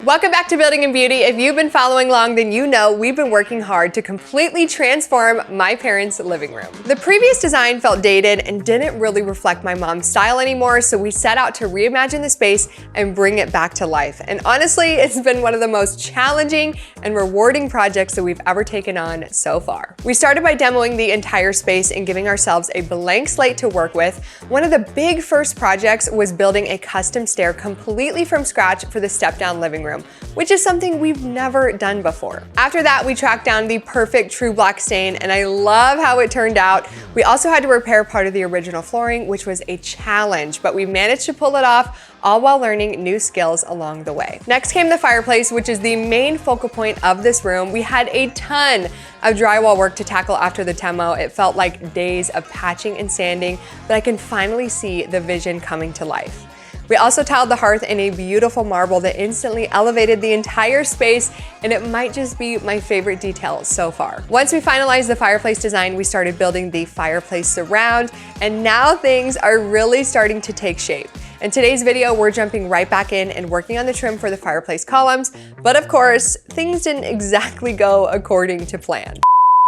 Welcome back to Building and Beauty. If you've been following along, then you know we've been working hard to completely transform my parents' living room. The previous design felt dated and didn't really reflect my mom's style anymore, so we set out to reimagine the space and bring it back to life. And honestly, it's been one of the most challenging and rewarding projects that we've ever taken on so far. We started by demoing the entire space and giving ourselves a blank slate to work with. One of the big first projects was building a custom stair completely from scratch for the step-down living room, which is something we've never done before. After that, we tracked down the perfect true black stain, and I love how it turned out. We also had to repair part of the original flooring, which was a challenge, but we managed to pull it off, all while learning new skills along the way. Next came the fireplace, which is the main focal point of this room. We had a ton of drywall work to tackle after the demo. It felt like days of patching and sanding, but I can finally see the vision coming to life. We also tiled the hearth in a beautiful marble that instantly elevated the entire space, and it might just be my favorite detail so far. Once we finalized the fireplace design, we started building the fireplace surround, and now things are really starting to take shape. In today's video, we're jumping right back in and working on the trim for the fireplace columns, but of course, things didn't exactly go according to plan.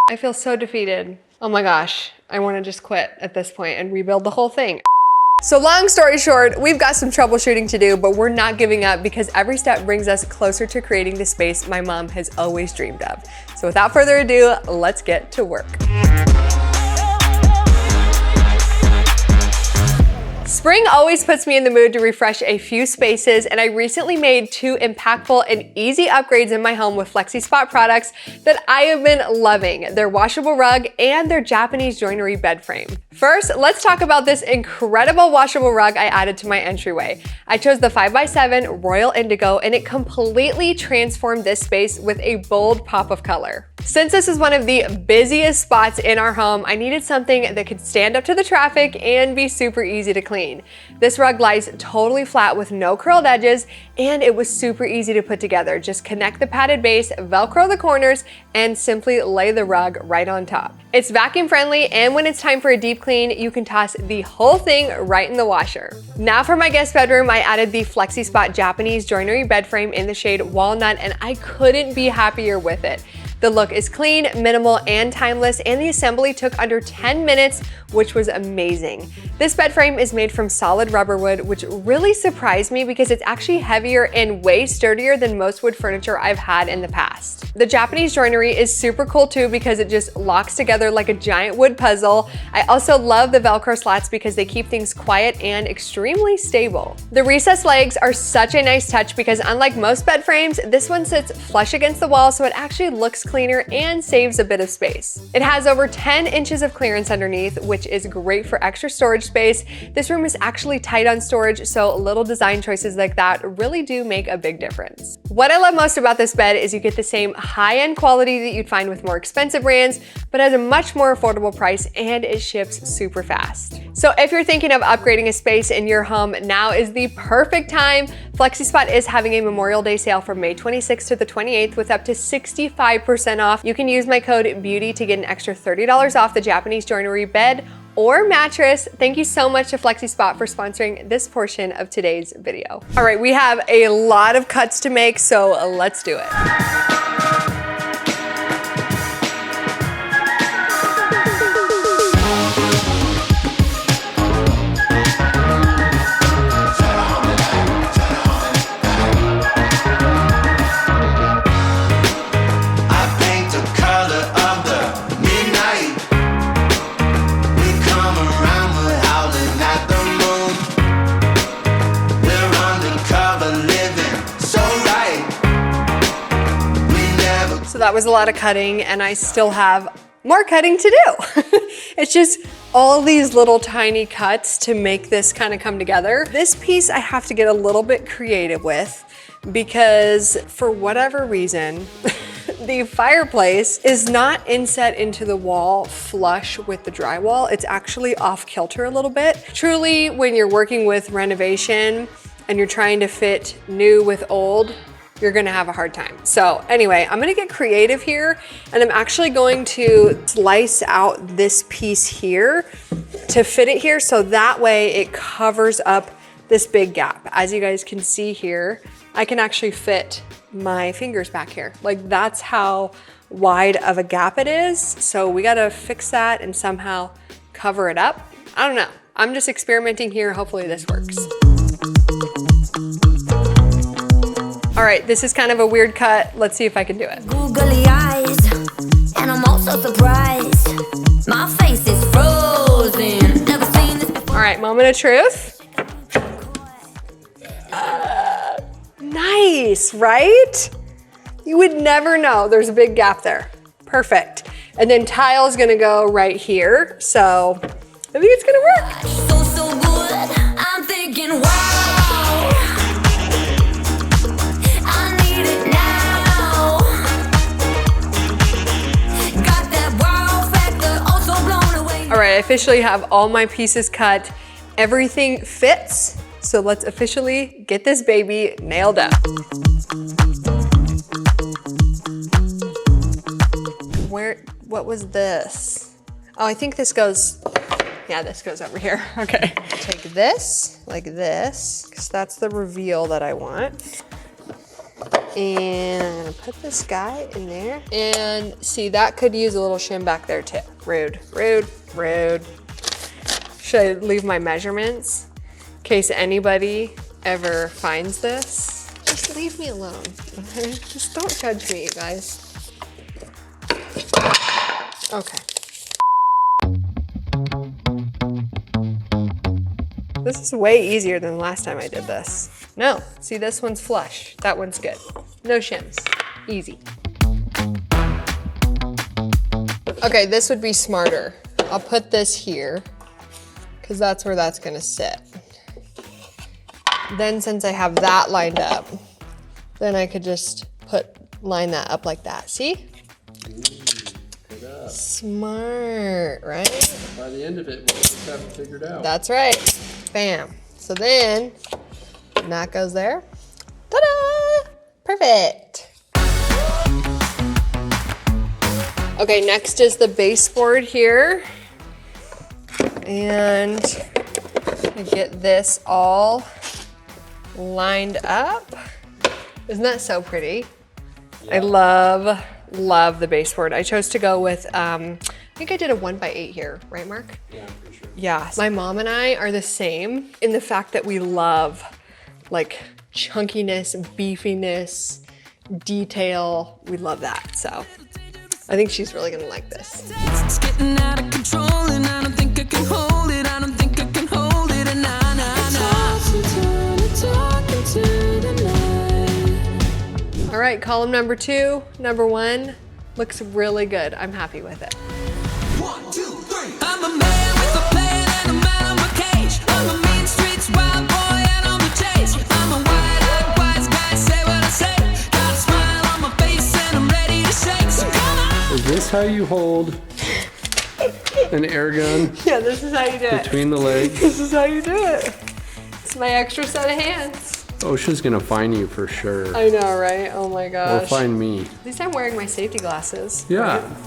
I feel so defeated. Oh my gosh, I wanna just quit at this point and rebuild the whole thing. So long story short, we've got some troubleshooting to do, but we're not giving up because every step brings us closer to creating the space my mom has always dreamed of. So without further ado, let's get to work. Spring always puts me in the mood to refresh a few spaces, and I recently made two impactful and easy upgrades in my home with Flexispot products that I have been loving: their washable rug and their Japanese joinery bed frame. First, let's talk about this incredible washable rug I added to my entryway. I chose the 5x7 Royal Indigo, and it completely transformed this space with a bold pop of color. Since this is one of the busiest spots in our home, I needed something that could stand up to the traffic and be super easy to clean. This rug lies totally flat with no curled edges, and it was super easy to put together. Just connect the padded base, Velcro the corners, and simply lay the rug right on top. It's vacuum friendly, and when it's time for a deep clean, you can toss the whole thing right in the washer. Now for my guest bedroom, I added the Flexispot Japanese joinery bed frame in the shade Walnut, and I couldn't be happier with it. The look is clean, minimal, and timeless, and the assembly took under 10 minutes, which was amazing. This bed frame is made from solid rubber wood, which really surprised me because it's actually heavier and way sturdier than most wood furniture I've had in the past. The Japanese joinery is super cool too because it just locks together like a giant wood puzzle. I also love the Velcro slats because they keep things quiet and extremely stable. The recessed legs are such a nice touch because unlike most bed frames, this one sits flush against the wall, so it actually looks cleaner and saves a bit of space. It has over 10 inches of clearance underneath, which is great for extra storage space. This room is actually tight on storage, so little design choices like that really do make a big difference. What I love most about this bed is you get the same high-end quality that you'd find with more expensive brands, but at a much more affordable price, and it ships super fast. So if you're thinking of upgrading a space in your home, now is the perfect time. Flexispot is having a Memorial Day sale from May 26th to the 28th with up to 65% off. You can use my code BEAUTY to get an extra $30 off the Japanese joinery bed or mattress. Thank you so much to Flexispot for sponsoring this portion of today's video. All right, we have a lot of cuts to make, so let's do it. That was a lot of cutting, and I still have more cutting to do. It's just all these little tiny cuts to make this kind of come together. This piece I have to get a little bit creative with because for whatever reason, the fireplace is not inset into the wall flush with the drywall. It's actually off kilter a little bit. Truly, when you're working with renovation and you're trying to fit new with old, you're gonna have a hard time. So anyway, I'm gonna get creative here, and I'm actually going to slice out this piece here to fit it here, so that way it covers up this big gap. As you guys can see here, I can actually fit my fingers back here. Like that's how wide of a gap it is. So we gotta fix that and somehow cover it up. I don't know. I'm just experimenting here. Hopefully this works. All right, this is kind of a weird cut. Let's see if I can do it. Googly eyes, and I'm also surprised. My face is frozen. Never seen this before. All right, moment of truth. Nice, right? You would never know. There's a big gap there. Perfect. And then tile's gonna go right here. So I think it's gonna work. So good. I'm thinking, wow. I need it now. Got that wow factor, also blown away. All right, I officially have all my pieces cut. Everything fits. So let's officially get this baby nailed up. What was this? Oh, I think this goes, yeah, this goes over here. Okay. Take this, like this, because that's the reveal that I want. And I'm gonna put this guy in there. And see, that could use a little shim back there too. Rude, rude, rude. Should I leave my measurements? In case anybody ever finds this, just leave me alone, okay? Just don't judge me, you guys. Okay. This is way easier than the last time I did this. No, see, this one's flush. That one's good. No shims, easy. Okay, this would be smarter. I'll put this here because that's where that's gonna sit. Then since I have that lined up, then I could just line that up like that, see? Smart, right? By the end of it, we'll just have it figured out. That's right, bam. So then, that goes there. Ta-da! Perfect. Okay, next is the baseboard here. And I get this all lined up. Isn't that so pretty? Yeah. I love the baseboard. I chose to go with, I think I did a 1x8 here, right, Mark? Yeah, I'm pretty sure. Yeah, my mom and I are the same in the fact that we love like chunkiness, beefiness, detail. We love that, so I think she's really gonna like this. It's getting out of control, and I don't think I can hold it. I don't think I can hold it, and All right, column number 2, number 1, looks really good. I'm happy with it. 1, 2, 3. I'm a man with a plan and a man on my cage. I'm a mean streets wild boy and on the chase. I'm a wide-eyed wise guy, say what I say. Got a smile on my face and I'm ready to shake. So come on. Is this how you hold an air gun? Yeah, this is how you do it. Between the legs? This is how you do it. It's my extra set of hands. OSHA's gonna find you for sure. I know, right? Oh my gosh. Or find me. At least I'm wearing my safety glasses. Yeah. Right?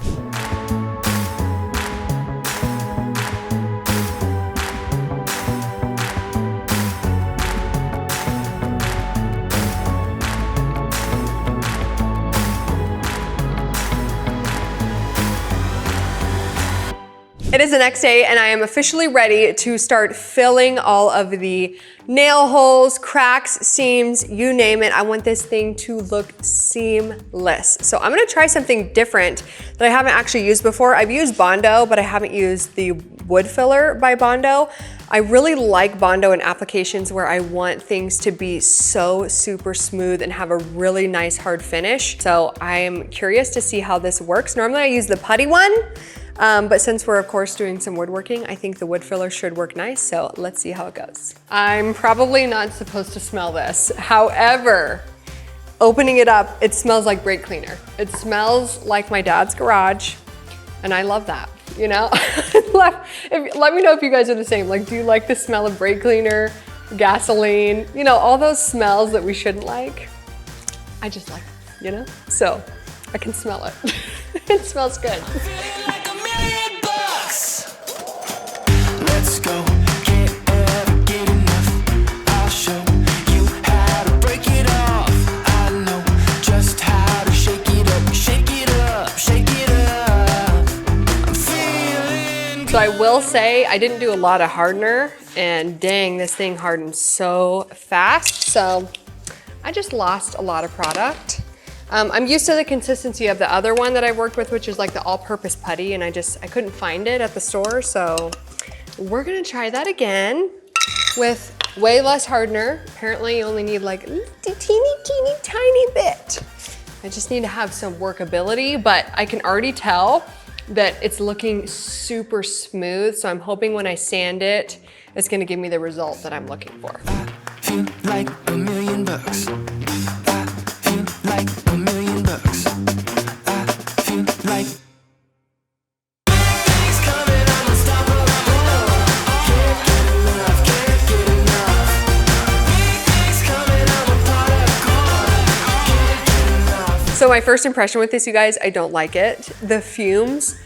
It is the next day and I am officially ready to start filling all of the nail holes, cracks, seams, you name it. I want this thing to look seamless. So I'm gonna try something different that I haven't actually used before. I've used Bondo, but I haven't used the wood filler by Bondo. I really like Bondo in applications where I want things to be so super smooth and have a really nice hard finish. So I'm curious to see how this works. Normally I use the putty one, but since we're of course doing some woodworking, I think the wood filler should work nice, so let's see how it goes. I'm probably not supposed to smell this. However, opening it up, it smells like brake cleaner. It smells like my dad's garage, and I love that, you know? Let me know if you guys are the same. Like, do you like the smell of brake cleaner, gasoline, you know, all those smells that we shouldn't like? I just like it, you know? So, I can smell it. It smells good. Let's go. Can't ever get enough. I'll show you how to break it off. will say I didn't do a lot of hardener, and dang, this thing hardened so fast. So I just lost a lot of product. I'm used to the consistency of the other one that I worked with, which is like the all-purpose putty, and I couldn't find it at the store. So we're gonna try that again with way less hardener. Apparently you only need like a teeny tiny bit. I just need to have some workability, but I can already tell that it's looking super smooth. So I'm hoping when I sand it, it's gonna give me the result that I'm looking for. I feel like $1,000,000. I feel like $1,000,000. I feel like things coming, I'm unstoppable. Can't get enough, can't get enough. Big things coming, I'm a pot of gold. Can't get enough. So my first impression with this, you guys, I don't like it. The fumes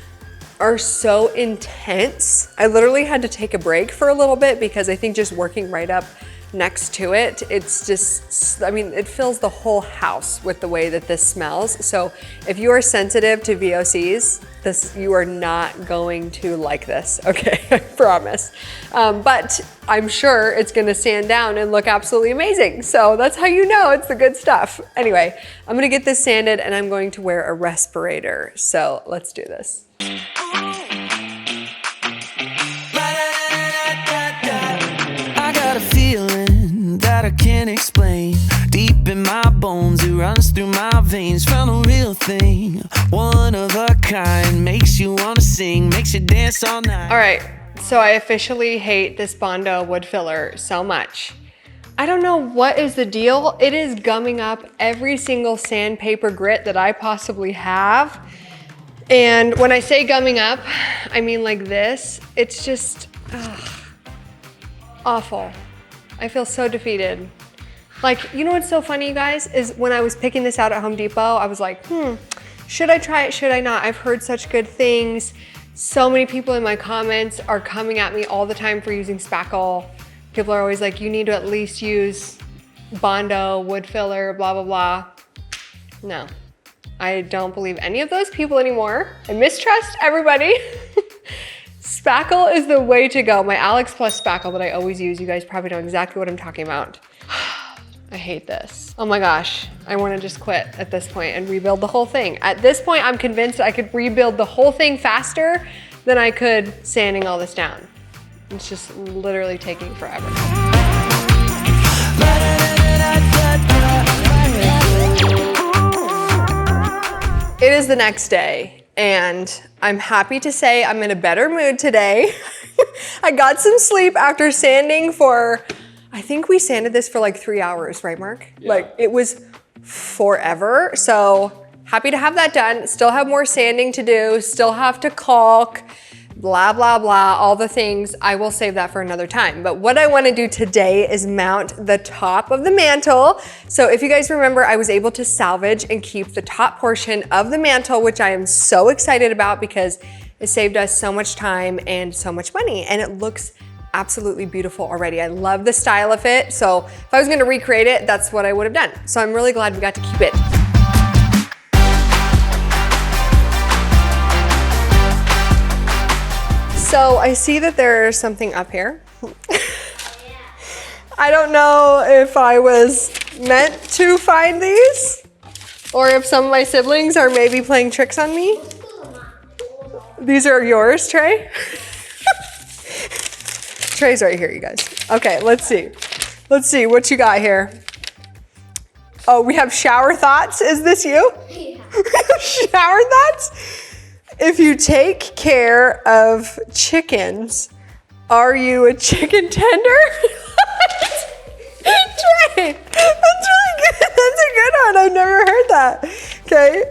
are so intense. I literally had to take a break for a little bit because I think just working right up next to it, it's just, I mean, it fills the whole house with the way that this smells. So if you are sensitive to VOCs, you are not going to like this, okay? I promise. But I'm sure it's gonna sand down and look absolutely amazing. So that's how you know it's the good stuff. Anyway, I'm gonna get this sanded and I'm going to wear a respirator. So let's do this. I got a feeling that I can't explain. Deep in my bones, it runs through my veins. Found a real thing, one of a kind. Makes you wanna sing, makes you dance all night. All right, so I officially hate this Bondo wood filler so much. I don't know what is the deal. It is gumming up every single sandpaper grit that I possibly have. And when I say gumming up, I mean like this. It's just awful. I feel so defeated. Like, you know what's so funny, you guys, is when I was picking this out at Home Depot, I was like, should I try it, should I not? I've heard such good things. So many people in my comments are coming at me all the time for using spackle. People are always like, you need to at least use Bondo, wood filler, blah, blah, blah. No. I don't believe any of those people anymore. I mistrust everybody. Spackle is the way to go. My Alex Plus spackle that I always use, you guys probably know exactly what I'm talking about. I hate this. Oh my gosh, I wanna just quit at this point and rebuild the whole thing. At this point, I'm convinced I could rebuild the whole thing faster than I could sanding all this down. It's just literally taking forever. It is the next day, and I'm happy to say I'm in a better mood today. I got some sleep after sanding for, I think we sanded this for like 3 hours, right, Mark? Yeah. Like, it was forever. So happy to have that done. Still have more sanding to do, still have to caulk, blah, blah, blah, all the things. I will save that for another time. But what I wanna do today is mount the top of the mantle. So if you guys remember, I was able to salvage and keep the top portion of the mantle, which I am so excited about because it saved us so much time and so much money. And it looks absolutely beautiful already. I love the style of it. So if I was gonna recreate it, that's what I would have done. So I'm really glad we got to keep it. So I see that there's something up here. I don't know if I was meant to find these or if some of my siblings are maybe playing tricks on me. These are yours, Trey? Trey's right here, you guys. Okay, let's see. Let's see what you got here. Oh, we have shower thoughts. Is this you? Yeah. Shower thoughts? If you take care of chickens, are you a chicken tender? Trey, that's really good. That's a good one. I've never heard that. Okay.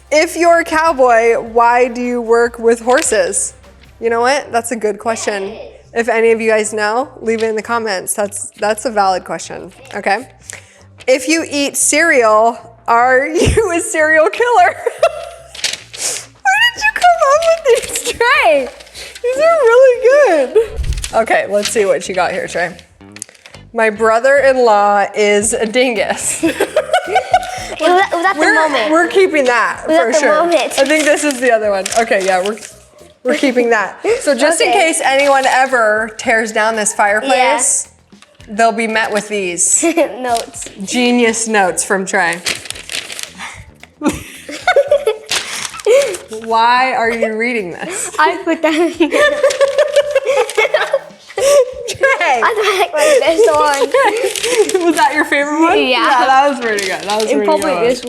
If you're a cowboy, why do you work with horses? You know what? That's a good question. If any of you guys know, leave it in the comments. That's a valid question. Okay. If you eat cereal, are you a serial killer? Where did you come up with these, Trey? These are really good. Okay, let's see what you got here, Trey. My brother-in-law is a dingus. Was that the moment? We're keeping that for sure. Moment? I think this is the other one. Okay, yeah, We're keeping that. So just in case anyone ever tears down this fireplace, they'll be met with these. Notes. Genius notes from Trey. Why are you reading this? I put that in here. Trey! I like this one. Was that your favorite one? Yeah. That was pretty good. That was And pretty probably good. this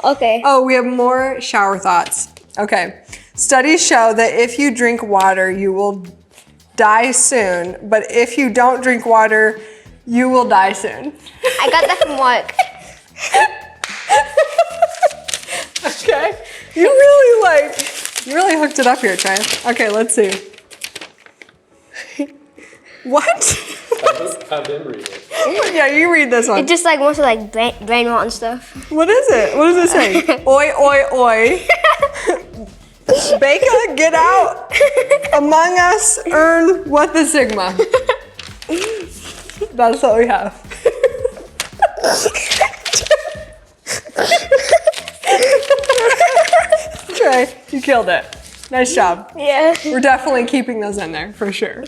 one. Okay. Oh, we have more shower thoughts. Okay. Studies show that if you drink water, you will die soon. But if you don't drink water, you will die soon. I got that from work. Okay. You really hooked it up here, Trey. Okay, let's see. What? Have him read it. Yeah, you read this one. It just like wants to like brain rot and stuff. What is it? What does it say? Oi, oi, oi. Baker, get out. Among Us, earn what the Sigma. That's what we have. Trey, you killed it. Nice job. Yeah. We're definitely keeping those in there for sure.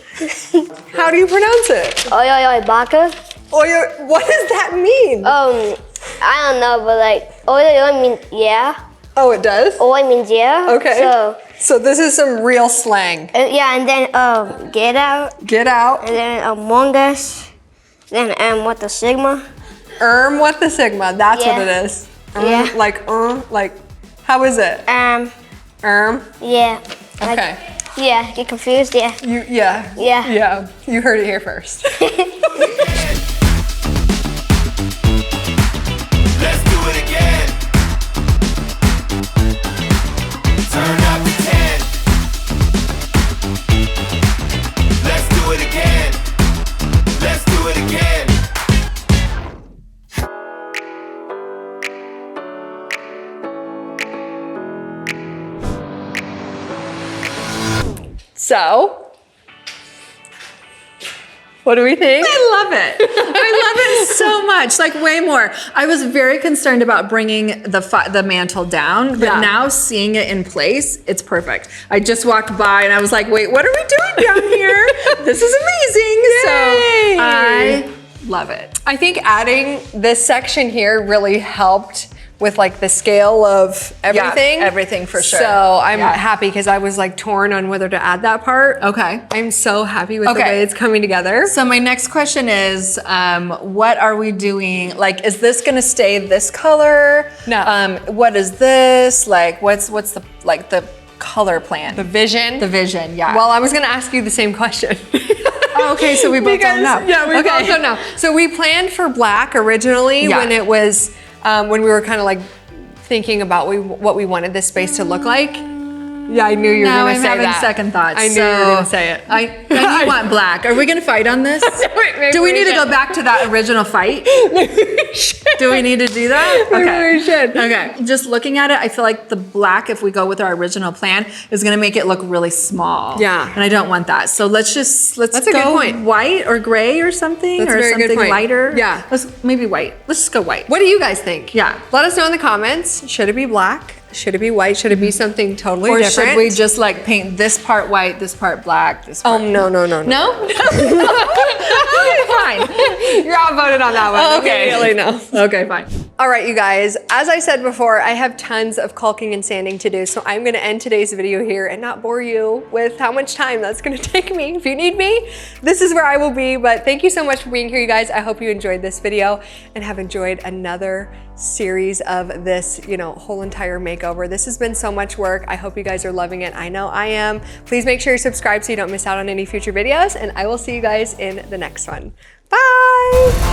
How do you pronounce it? Oi, oi, oi, baka. Oi, what does that mean? I don't know, but like, oi, oi, oi means yeah. Oh, it does? Oi means yeah. Okay. So this is some real slang. Yeah, and then get out, Get out. and then among us, then what the sigma. What the Sigma. That's Yeah. what it is. Yeah. Like, how is it? Yeah. Like, Okay. yeah, get confused, yeah. Yeah. Yeah. You heard it here first. Let's do it again. Turn up the 10. Let's do it again. Let's do it again. So, what do we think? I love it. I love it so much, like way more. I was very concerned about bringing the mantle down, but Yeah. now seeing it in place, it's perfect. I just walked by and I was like, wait, what are we doing down here? This is amazing. Yay. So I love it. I think adding this section here really helped with like the scale of everything. everything for sure. So I'm Yeah. happy because I was like torn on whether to add that part. Okay. I'm so happy with the Okay. way it's coming together. So my next question is, what are we doing? Like, is this gonna stay this color? No. What is this? Like, what's the color plan? The vision. The vision, yeah. Well, I was gonna ask you the same question. Oh, okay, so we both don't know. Yeah, we Okay. both don't know. So we planned for black originally Yeah. when it was, when we were kind of like thinking about what we wanted this space to look like. Yeah, I knew you were Now gonna I'm say having that. second thoughts. I knew you were gonna say it. I you want black. Are we gonna fight on this? Maybe Do we we need to go should. back to that original fight? Do we need to do that? Maybe we should. Okay. Just looking at it, I feel like the black, if we go with our original plan, is gonna make it look really small. Yeah. And I don't want that. So let's That's a good go point. white or gray or something, That's a or very good something point. lighter. Yeah. Let's maybe white. Let's just go white. What do you guys think? Yeah. Let us know in the comments. Should it be black? Should it be white? Should it be something totally Or different? should we just like paint this part white, this part black, this part? No. No? Okay, fine. You're outvoted on that one. Okay. Immediately no. Okay, fine. All right, you guys, as I said before, I have tons of caulking and sanding to do, so I'm gonna end today's video here and not bore you with how much time that's gonna take me. If you need me, this is where I will be, but thank you so much for being here, you guys. I hope you enjoyed this video and have enjoyed another series of this, whole entire makeover. This has been so much work. I hope you guys are loving it. I know I am. Please make sure you subscribe so you don't miss out on any future videos, and I will see you guys in the next one. Bye!